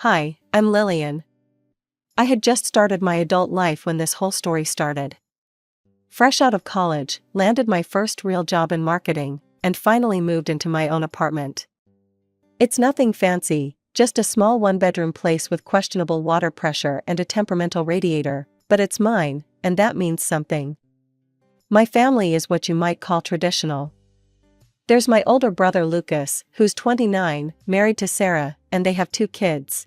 Hi, I'm Lillian. I had just started my adult life when this whole story started. Fresh out of college, landed my first real job in marketing, and finally moved into my own apartment. It's nothing fancy, just a small one-bedroom place with questionable water pressure and a temperamental radiator, but it's mine, and that means something. My family is what you might call traditional. There's my older brother Lucas, who's 29, married to Sarah, and they have 2 kids.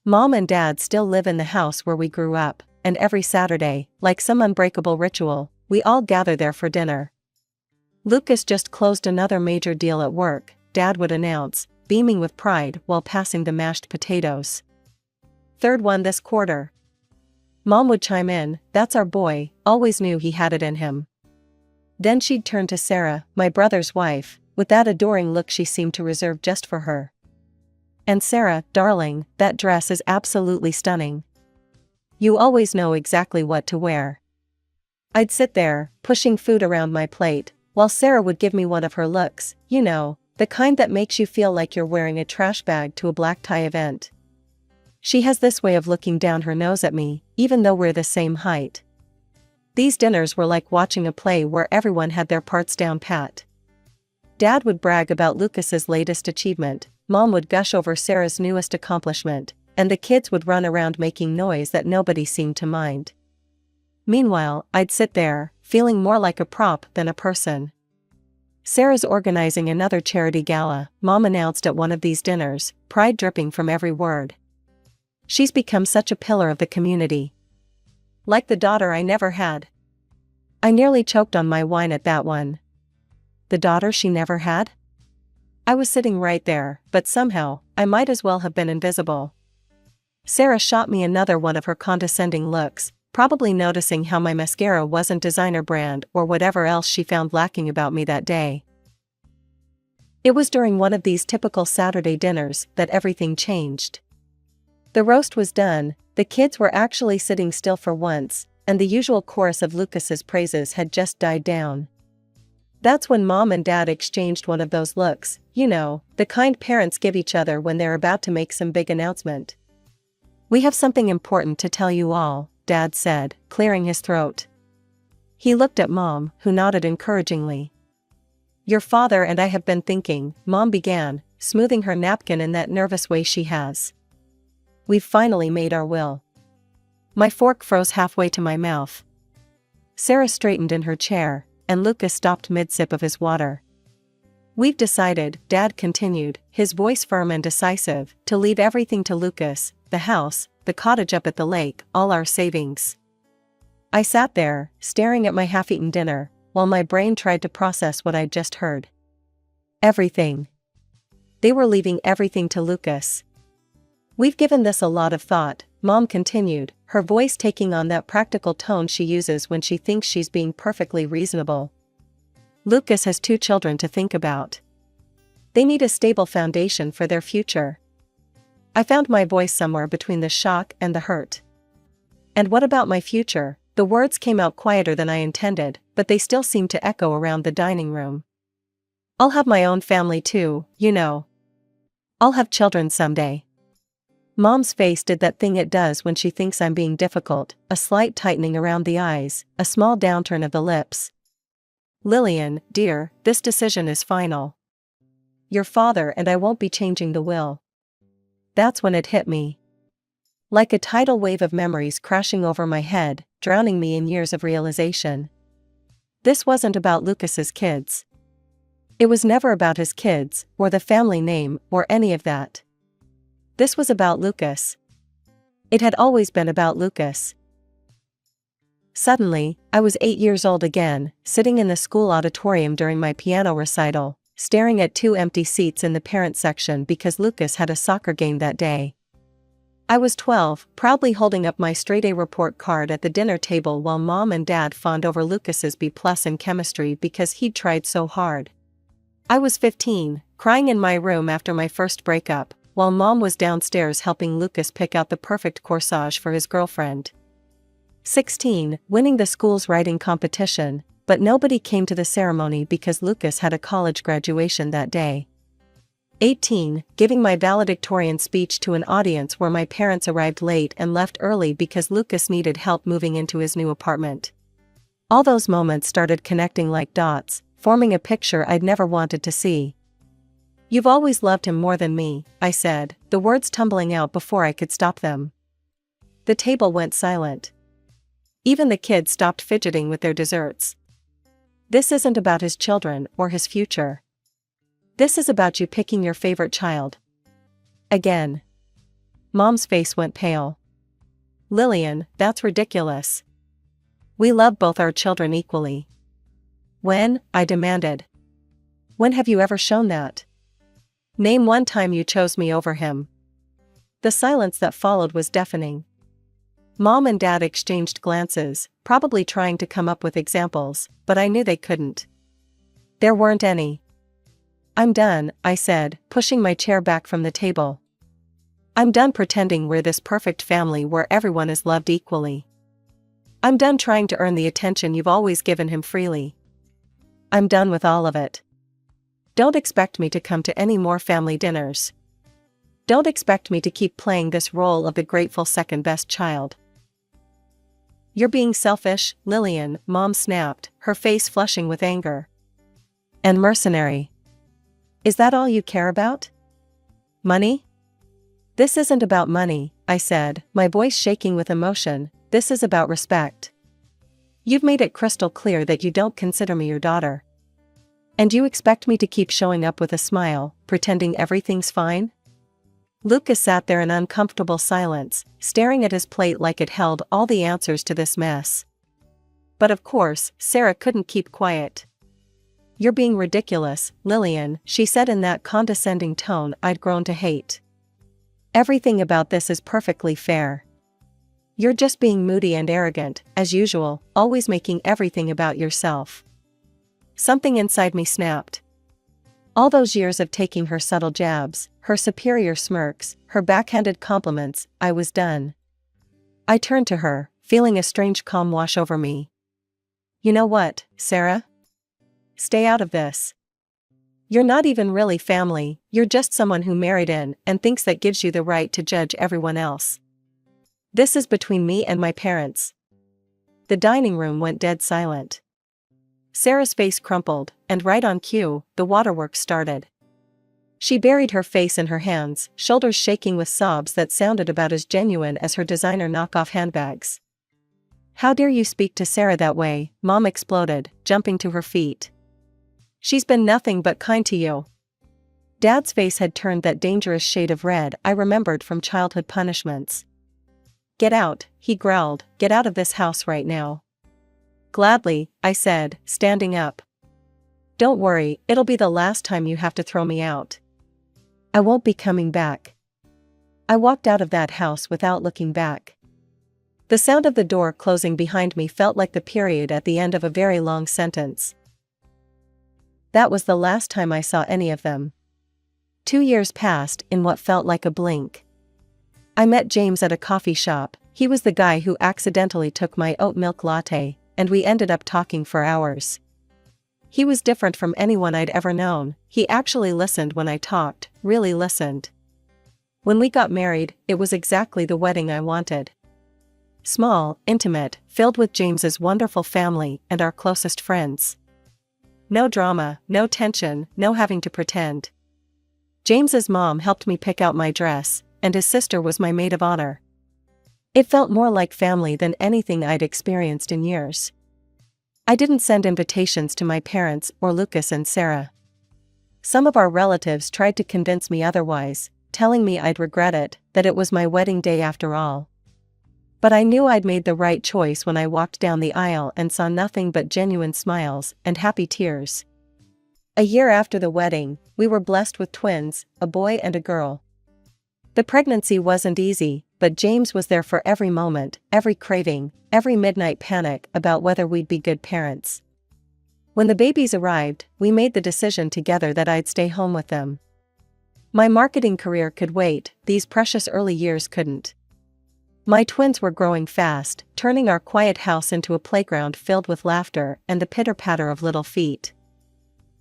Mom and Dad still live in the house where we grew up, and every Saturday, like some unbreakable ritual, we all gather there for dinner. Lucas just closed another major deal at work, Dad would announce, beaming with pride while passing the mashed potatoes. "Third one this quarter." Mom would chime in, "That's our boy, always knew he had it in him." Then she'd turn to Sarah, my brother's wife, with that adoring look she seemed to reserve just for her. "And Sarah, darling, that dress is absolutely stunning. You always know exactly what to wear." I'd sit there, pushing food around my plate, while Sarah would give me one of her looks, you know, the kind that makes you feel like you're wearing a trash bag to a black tie event. She has this way of looking down her nose at me, even though we're the same height. These dinners were like watching a play where everyone had their parts down pat. Dad would brag about Lucas's latest achievement, Mom would gush over Sarah's newest accomplishment, and the kids would run around making noise that nobody seemed to mind. Meanwhile, I'd sit there, feeling more like a prop than a person. "Sarah's organizing another charity gala," Mom announced at one of these dinners, pride dripping from every word. "She's become such a pillar of the community. Like the daughter I never had." I nearly choked on my wine at that one. The daughter she never had? I was sitting right there, but somehow, I might as well have been invisible. Sarah shot me another one of her condescending looks, probably noticing how my mascara wasn't designer brand or whatever else she found lacking about me that day. It was during one of these typical Saturday dinners that everything changed. The roast was done, the kids were actually sitting still for once, and the usual chorus of Lucas's praises had just died down. That's when Mom and Dad exchanged one of those looks, you know, the kind parents give each other when they're about to make some big announcement. "We have something important to tell you all," Dad said, clearing his throat. He looked at Mom, who nodded encouragingly. "Your father and I have been thinking," Mom began, smoothing her napkin in that nervous way she has. "We've finally made our will." My fork froze halfway to my mouth. Sarah straightened in her chair, and Lucas stopped mid-sip of his water. "We've decided," Dad continued, his voice firm and decisive, "to leave everything to Lucas, the house, the cottage up at the lake, all our savings." I sat there, staring at my half-eaten dinner, while my brain tried to process what I'd just heard. Everything. They were leaving everything to Lucas. "We've given this a lot of thought," Mom continued, her voice taking on that practical tone she uses when she thinks she's being perfectly reasonable. "Lucas has 2 children to think about. They need a stable foundation for their future." I found my voice somewhere between the shock and the hurt. "And what about my future?" The words came out quieter than I intended, but they still seemed to echo around the dining room. "I'll have my own family too, you know. I'll have children someday." Mom's face did that thing it does when she thinks I'm being difficult, a slight tightening around the eyes, a small downturn of the lips. "Lillian, dear, this decision is final. Your father and I won't be changing the will." That's when it hit me. Like a tidal wave of memories crashing over my head, drowning me in years of realization. This wasn't about Lucas's kids. It was never about his kids, or the family name, or any of that. This was about Lucas. It had always been about Lucas. Suddenly, I was 8 years old again, sitting in the school auditorium during my piano recital, staring at 2 empty seats in the parent section because Lucas had a soccer game that day. I was 12, proudly holding up my straight-A report card at the dinner table while Mom and Dad fawned over Lucas's B+ in chemistry because he'd tried so hard. I was 15, crying in my room after my first breakup, while Mom was downstairs helping Lucas pick out the perfect corsage for his girlfriend. 16, winning the school's writing competition, but nobody came to the ceremony because Lucas had a college graduation that day. 18. Giving my valedictorian speech to an audience where my parents arrived late and left early because Lucas needed help moving into his new apartment. All those moments started connecting like dots, forming a picture I'd never wanted to see. "You've always loved him more than me," I said, the words tumbling out before I could stop them. The table went silent. Even the kids stopped fidgeting with their desserts. "This isn't about his children or his future. This is about you picking your favorite child." Again. Mom's face went pale. "Lillian, that's ridiculous. We love both our children equally." "When?" I demanded. "When have you ever shown that? Name one time you chose me over him." The silence that followed was deafening. Mom and Dad exchanged glances, probably trying to come up with examples, but I knew they couldn't. There weren't any. "I'm done," I said, pushing my chair back from the table. "I'm done pretending we're this perfect family where everyone is loved equally. I'm done trying to earn the attention you've always given him freely. I'm done with all of it. Don't expect me to come to any more family dinners. Don't expect me to keep playing this role of the grateful second-best child." "You're being selfish, Lillian," Mom snapped, her face flushing with anger. "And mercenary. Is that all you care about? Money?" "This isn't about money," I said, my voice shaking with emotion. "This is about respect. You've made it crystal clear that you don't consider me your daughter. And you expect me to keep showing up with a smile, pretending everything's fine?" Lucas sat there in uncomfortable silence, staring at his plate like it held all the answers to this mess. But of course, Sarah couldn't keep quiet. "You're being ridiculous, Lillian," she said in that condescending tone I'd grown to hate. "Everything about this is perfectly fair. You're just being moody and arrogant, as usual, always making everything about yourself." Something inside me snapped. All those years of taking her subtle jabs, her superior smirks, her backhanded compliments, I was done. I turned to her, feeling a strange calm wash over me. "You know what, Sarah? Stay out of this. You're not even really family, you're just someone who married in and thinks that gives you the right to judge everyone else. This is between me and my parents." The dining room went dead silent. Sarah's face crumpled, and right on cue, the waterworks started. She buried her face in her hands, shoulders shaking with sobs that sounded about as genuine as her designer knockoff handbags. "How dare you speak to Sarah that way?" Mom exploded, jumping to her feet. "She's been nothing but kind to you." Dad's face had turned that dangerous shade of red I remembered from childhood punishments. "Get out," he growled, "get out of this house right now." "Gladly," I said, standing up. "Don't worry, it'll be the last time you have to throw me out. I won't be coming back." I walked out of that house without looking back. The sound of the door closing behind me felt like the period at the end of a very long sentence. That was the last time I saw any of them. 2 years passed in what felt like a blink. I met James at a coffee shop. He was the guy who accidentally took my oat milk latte, and we ended up talking for hours. He was different from anyone I'd ever known. He actually listened when I talked, really listened. When we got married, it was exactly the wedding I wanted. Small, intimate, filled with James's wonderful family and our closest friends. No drama, no tension, no having to pretend. James's mom helped me pick out my dress, and his sister was my maid of honor. It felt more like family than anything I'd experienced in years. I didn't send invitations to my parents or Lucas and Sarah. Some of our relatives tried to convince me otherwise, telling me I'd regret it, that it was my wedding day after all. But I knew I'd made the right choice when I walked down the aisle and saw nothing but genuine smiles and happy tears. A year after the wedding, we were blessed with twins, a boy and a girl. The pregnancy wasn't easy, but James was there for every moment, every craving, every midnight panic about whether we'd be good parents. When the babies arrived, we made the decision together that I'd stay home with them. My marketing career could wait, these precious early years couldn't. My twins were growing fast, turning our quiet house into a playground filled with laughter and the pitter-patter of little feet.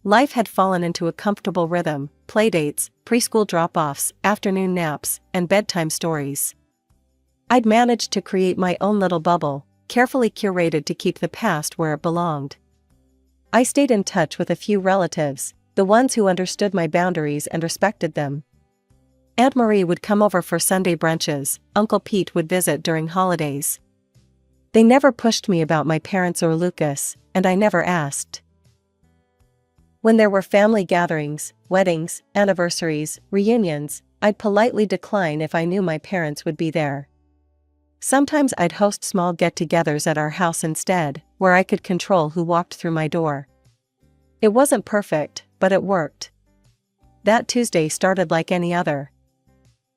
Life had fallen into a comfortable rhythm: playdates, preschool drop-offs, afternoon naps, and bedtime stories. I'd managed to create my own little bubble, carefully curated to keep the past where it belonged. I stayed in touch with a few relatives, the ones who understood my boundaries and respected them. Aunt Marie would come over for Sunday brunches, Uncle Pete would visit during holidays. They never pushed me about my parents or Lucas, and I never asked. When there were family gatherings, weddings, anniversaries, reunions, I'd politely decline if I knew my parents would be there. Sometimes I'd host small get-togethers at our house instead, where I could control who walked through my door. It wasn't perfect, but it worked. That Tuesday started like any other.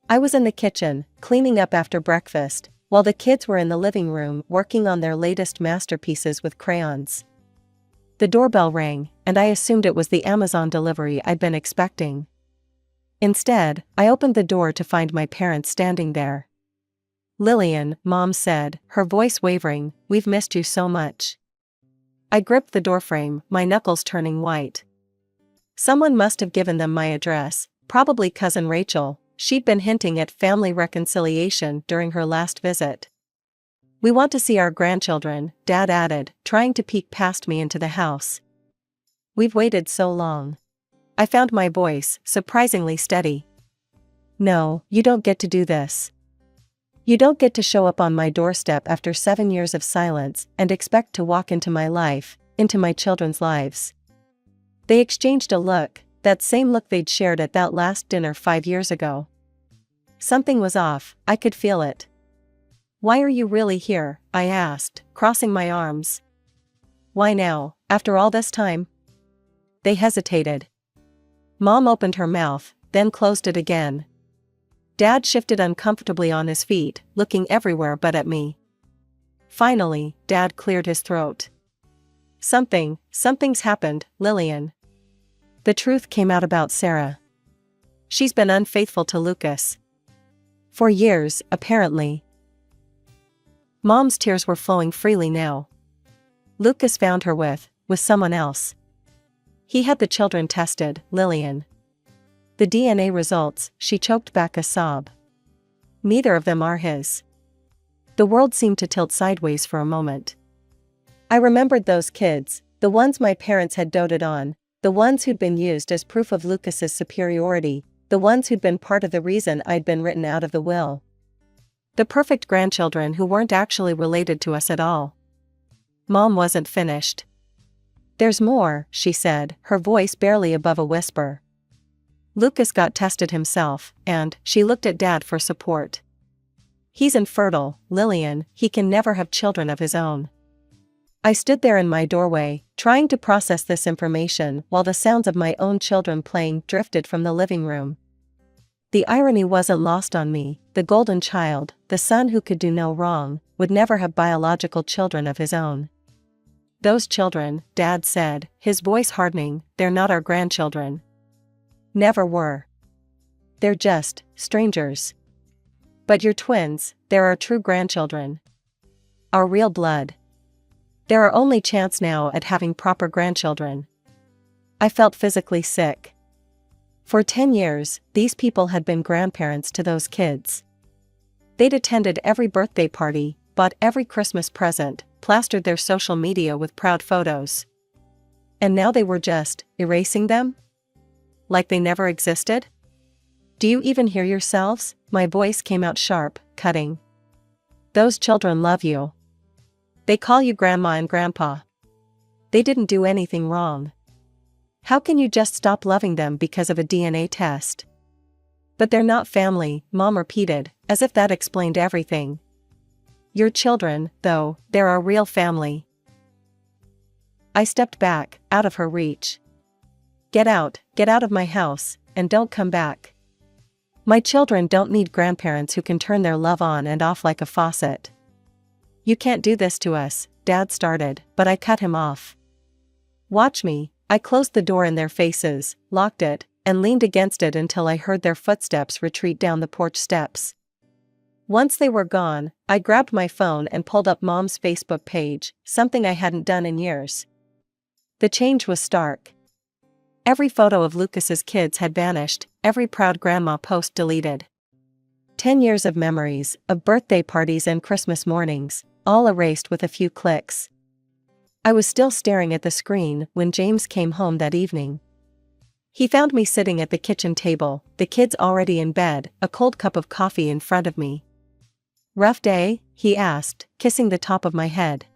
I was in the kitchen, cleaning up after breakfast, while the kids were in the living room working on their latest masterpieces with crayons. The doorbell rang, and I assumed it was the Amazon delivery I'd been expecting. Instead, I opened the door to find my parents standing there. "Lillian," Mom said, her voice wavering, "we've missed you so much." I gripped the doorframe, my knuckles turning white. Someone must have given them my address, probably Cousin Rachel. She'd been hinting at family reconciliation during her last visit. "We want to see our grandchildren," Dad added, trying to peek past me into the house. "We've waited so long." I found my voice surprisingly steady. "No, you don't get to do this. You don't get to show up on my doorstep after 7 years of silence and expect to walk into my life, into my children's lives." They exchanged a look, that same look they'd shared at that last dinner 5 years ago. Something was off, I could feel it. "Why are you really here?" I asked, crossing my arms. "Why now, after all this time?" They hesitated. Mom opened her mouth, then closed it again. Dad shifted uncomfortably on his feet, looking everywhere but at me. Finally, Dad cleared his throat. Something's happened, Lillian." The truth came out about Sarah. "She's been unfaithful to Lucas. For years, apparently." Mom's tears were flowing freely now. "Lucas found her with someone else. He had the children tested, Lillian. The DNA results," she choked back a sob. "Neither of them are his." The world seemed to tilt sideways for a moment. I remembered those kids, the ones my parents had doted on, the ones who'd been used as proof of Lucas's superiority, the ones who'd been part of the reason I'd been written out of the will. The perfect grandchildren who weren't actually related to us at all. Mom wasn't finished. "There's more," she said, her voice barely above a whisper. "Lucas got tested himself, and," she looked at Dad for support. "He's infertile, Lillian, he can never have children of his own." I stood there in my doorway, trying to process this information while the sounds of my own children playing drifted from the living room. The irony wasn't lost on me: the golden child, the son who could do no wrong, would never have biological children of his own. "Those children," Dad said, his voice hardening, "they're not our grandchildren. Never were. They're just strangers. But you're twins, they're our true grandchildren. Our real blood. They're our only chance now at having proper grandchildren." I felt physically sick. For 10 years, these people had been grandparents to those kids. They'd attended every birthday party, bought every Christmas present, plastered their social media with proud photos. And now they were just erasing them? Like they never existed? "Do you even hear yourselves?" My voice came out sharp, cutting. "Those children love you. They call you Grandma and Grandpa. They didn't do anything wrong. How can you just stop loving them because of a DNA test?" "But they're not family," Mom repeated, as if that explained everything. "Your children, though, they're our real family." I stepped back, out of her reach. Get out of my house, and don't come back. My children don't need grandparents who can turn their love on and off like a faucet." "You can't do this to us," Dad started, but I cut him off. "Watch me." I closed the door in their faces, locked it, and leaned against it until I heard their footsteps retreat down the porch steps. Once they were gone, I grabbed my phone and pulled up Mom's Facebook page, something I hadn't done in years. The change was stark. Every photo of Lucas's kids had vanished, every proud grandma post deleted. 10 years of memories, of birthday parties and Christmas mornings, all erased with a few clicks. I was still staring at the screen when James came home that evening. He found me sitting at the kitchen table, the kids already in bed, a cold cup of coffee in front of me. "Rough day?" he asked, kissing the top of my head.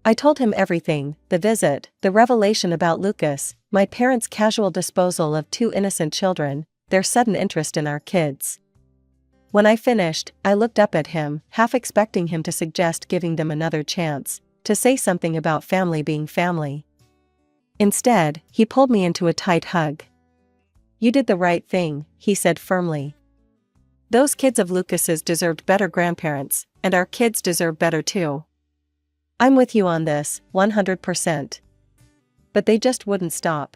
I told him everything, the visit, the revelation about Lucas, my parents' casual disposal of 2 innocent children, their sudden interest in our kids. When I finished, I looked up at him, half expecting him to suggest giving them another chance, to say something about family being family. Instead, he pulled me into a tight hug. "You did the right thing," he said firmly. "Those kids of Lucas's deserved better grandparents, and our kids deserve better too. I'm with you on this, 100%. But they just wouldn't stop.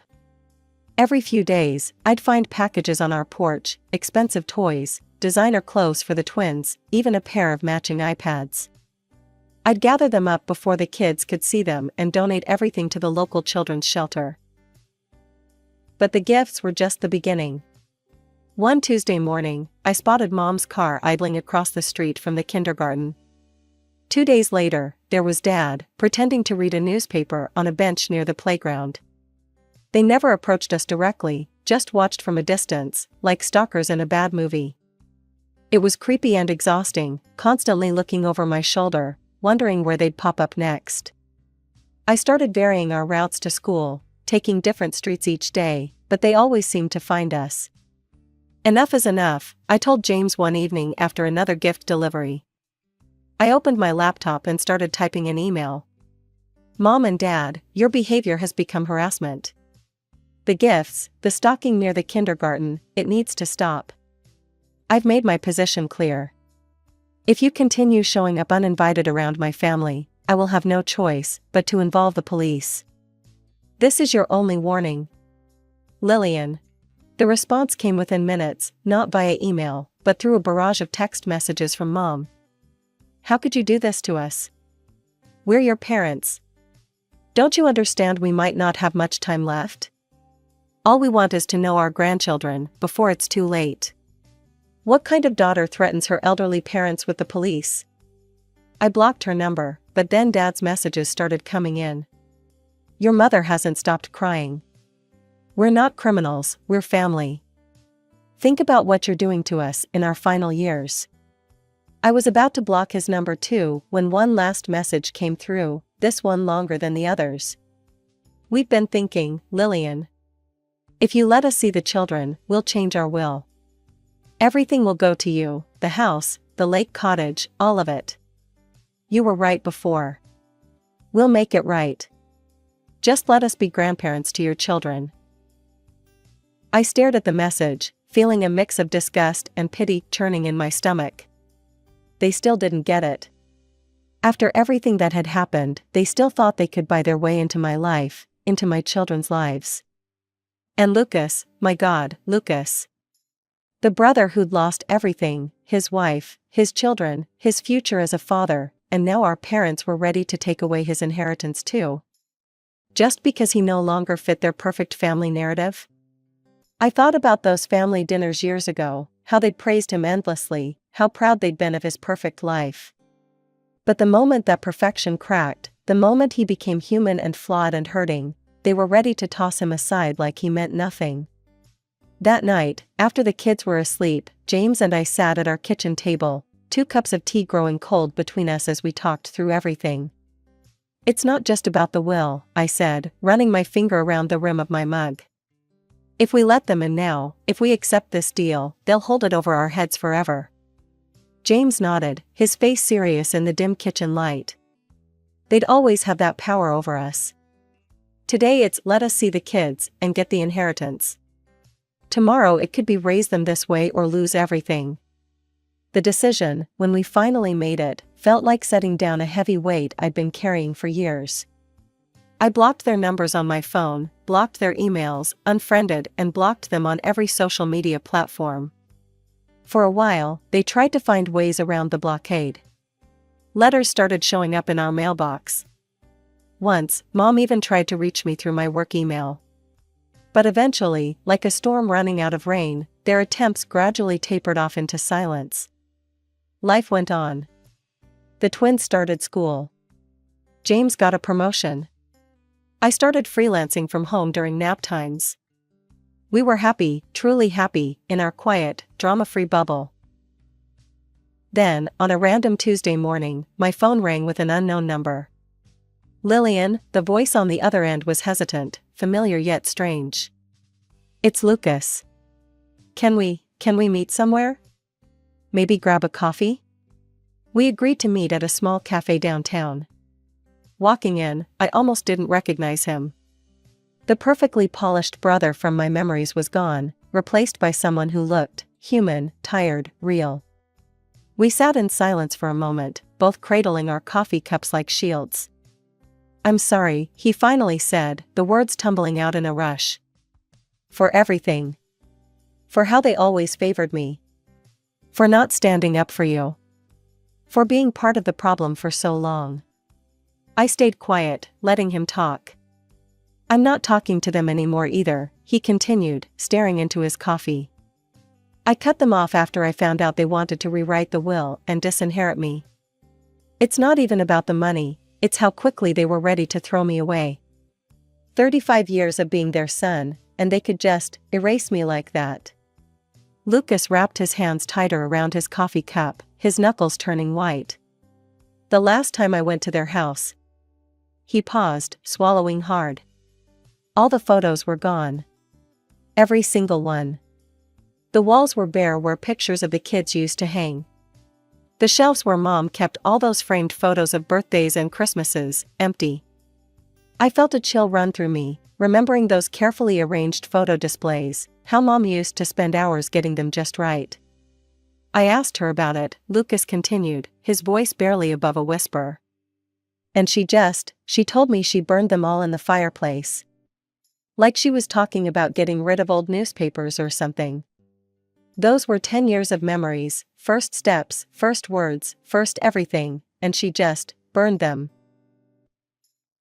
Every few days, I'd find packages on our porch, expensive toys, designer clothes for the twins, even a pair of matching iPads. I'd gather them up before the kids could see them and donate everything to the local children's shelter. But the gifts were just the beginning. One Tuesday morning, I spotted Mom's car idling across the street from the kindergarten. 2 days later, there was Dad, pretending to read a newspaper on a bench near the playground. They never approached us directly, just watched from a distance, like stalkers in a bad movie. It was creepy and exhausting, constantly looking over my shoulder, wondering where they'd pop up next. I started varying our routes to school, taking different streets each day, but they always seemed to find us. "Enough is enough," I told James one evening after another gift delivery. I opened my laptop and started typing an email. "Mom and Dad, your behavior has become harassment. The gifts, the stalking near the kindergarten, it needs to stop. I've made my position clear. If you continue showing up uninvited around my family, I will have no choice but to involve the police. This is your only warning. Lillian." The response came within minutes, not via email, but through a barrage of text messages from Mom. "How could you do this to us? We're your parents. Don't you understand we might not have much time left? All we want is to know our grandchildren before it's too late. What kind of daughter threatens her elderly parents with the police?" I blocked her number, but then Dad's messages started coming in. "Your mother hasn't stopped crying. We're not criminals, we're family. Think about what you're doing to us in our final years." I was about to block his number too when one last message came through, this one longer than the others. "We've been thinking, Lillian. If you let us see the children, we'll change our will. Everything will go to you, the house, the lake cottage, all of it. You were right before. We'll make it right. Just let us be grandparents to your children." I stared at the message, feeling a mix of disgust and pity churning in my stomach. They still didn't get it. After everything that had happened, they still thought they could buy their way into my life, into my children's lives. And Lucas, my God, Lucas. The brother who'd lost everything, his wife, his children, his future as a father, and now our parents were ready to take away his inheritance too. Just because he no longer fit their perfect family narrative? I thought about those family dinners years ago, how they'd praised him endlessly, how proud they'd been of his perfect life. But the moment that perfection cracked, the moment he became human and flawed and hurting, they were ready to toss him aside like he meant nothing. That night, after the kids were asleep, James and I sat at our kitchen table, 2 cups of tea growing cold between us as we talked through everything. "It's not just about the will," I said, running my finger around the rim of my mug. "If we let them in now, if we accept this deal, they'll hold it over our heads forever." James nodded, his face serious in the dim kitchen light. "They'd always have that power over us. Today it's let us see the kids and get the inheritance. Tomorrow it could be raise them this way or lose everything." The decision, when we finally made it, felt like setting down a heavy weight I'd been carrying for years. I blocked their numbers on my phone, blocked their emails, unfriended and blocked them on every social media platform. For a while, they tried to find ways around the blockade. Letters started showing up in our mailbox. Once, Mom even tried to reach me through my work email. But eventually, like a storm running out of rain, their attempts gradually tapered off into silence. Life went on. The twins started school. James got a promotion. I started freelancing from home during nap times. We were happy, truly happy, in our quiet, drama-free bubble. Then, on a random Tuesday morning, my phone rang with an unknown number. Lillian, the voice on the other end was hesitant, familiar yet strange. It's Lucas. Can we meet somewhere? Maybe grab a coffee? We agreed to meet at a small cafe downtown. Walking in, I almost didn't recognize him. The perfectly polished brother from my memories was gone, replaced by someone who looked human, tired, real. We sat in silence for a moment, both cradling our coffee cups like shields. I'm sorry, he finally said, the words tumbling out in a rush. For everything. For how they always favored me. For not standing up for you. For being part of the problem for so long. I stayed quiet, letting him talk. I'm not talking to them anymore either, he continued, staring into his coffee. I cut them off after I found out they wanted to rewrite the will and disinherit me. It's not even about the money, it's how quickly they were ready to throw me away. 35 years of being their son, and they could just erase me like that. Lucas wrapped his hands tighter around his coffee cup, his knuckles turning white. The last time I went to their house. He paused, swallowing hard. All the photos were gone. Every single one. The walls were bare where pictures of the kids used to hang. The shelves where Mom kept all those framed photos of birthdays and Christmases, empty. I felt a chill run through me, remembering those carefully arranged photo displays, how Mom used to spend hours getting them just right. I asked her about it, Lucas continued, his voice barely above a whisper. And she told me she burned them all in the fireplace. Like she was talking about getting rid of old newspapers or something. Those were 10 years of memories, first steps, first words, first everything, and she just burned them.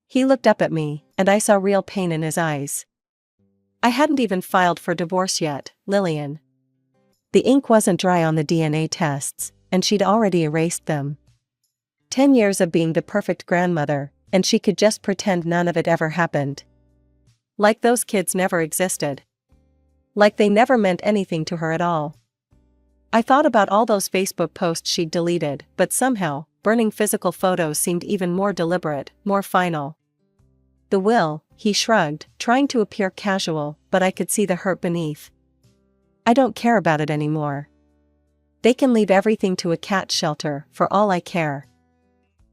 He looked up at me, and I saw real pain in his eyes. I hadn't even filed for divorce yet, Lillian. The ink wasn't dry on the DNA tests, and she'd already erased them. 10 years of being the perfect grandmother, and she could just pretend none of it ever happened. Like those kids never existed. Like they never meant anything to her at all. I thought about all those Facebook posts she'd deleted, but somehow, burning physical photos seemed even more deliberate, more final. The will, he shrugged, trying to appear casual, but I could see the hurt beneath. I don't care about it anymore. They can leave everything to a cat shelter, for all I care.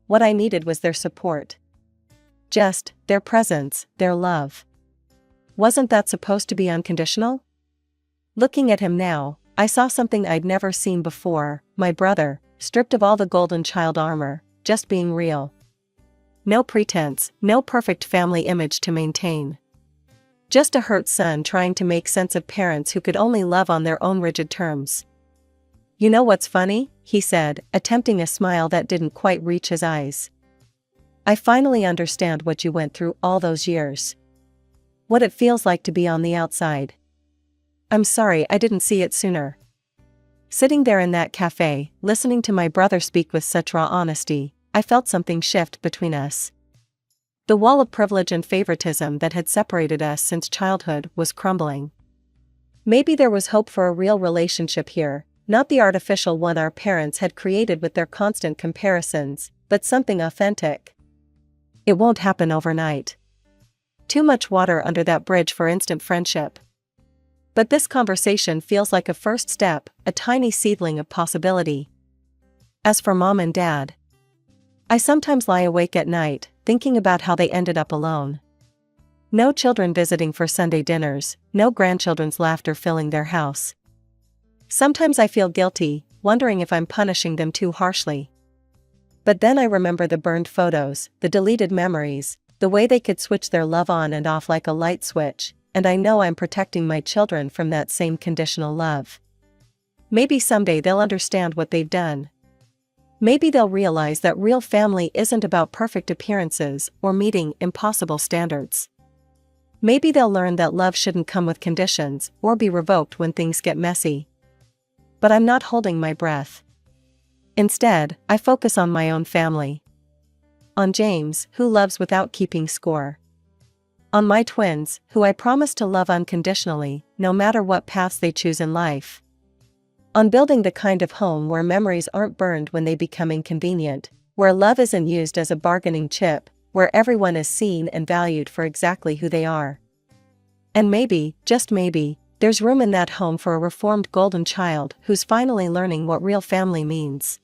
What I needed was their support. Just, their presence, their love. Wasn't that supposed to be unconditional? Looking at him now, I saw something I'd never seen before, my brother, stripped of all the golden child armor, just being real. No pretense, no perfect family image to maintain. Just a hurt son trying to make sense of parents who could only love on their own rigid terms. You know what's funny? He said, attempting a smile that didn't quite reach his eyes. I finally understand what you went through all those years. What it feels like to be on the outside. I'm sorry I didn't see it sooner. Sitting there in that cafe, listening to my brother speak with such raw honesty, I felt something shift between us. The wall of privilege and favoritism that had separated us since childhood was crumbling. Maybe there was hope for a real relationship here, not the artificial one our parents had created with their constant comparisons, but something authentic. It won't happen overnight. Too much water under that bridge for instant friendship. But this conversation feels like a first step, a tiny seedling of possibility. As for Mom and Dad, I sometimes lie awake at night, thinking about how they ended up alone. No children visiting for Sunday dinners, no grandchildren's laughter filling their house. Sometimes I feel guilty, wondering if I'm punishing them too harshly. But then I remember the burned photos, the deleted memories, the way they could switch their love on and off like a light switch, and I know I'm protecting my children from that same conditional love. Maybe someday they'll understand what they've done. Maybe they'll realize that real family isn't about perfect appearances or meeting impossible standards. Maybe they'll learn that love shouldn't come with conditions or be revoked when things get messy. But I'm not holding my breath. Instead, I focus on my own family. On James, who loves without keeping score. On my twins, who I promise to love unconditionally, no matter what paths they choose in life. On building the kind of home where memories aren't burned when they become inconvenient, where love isn't used as a bargaining chip, where everyone is seen and valued for exactly who they are. And maybe, just maybe, there's room in that home for a reformed golden child who's finally learning what real family means.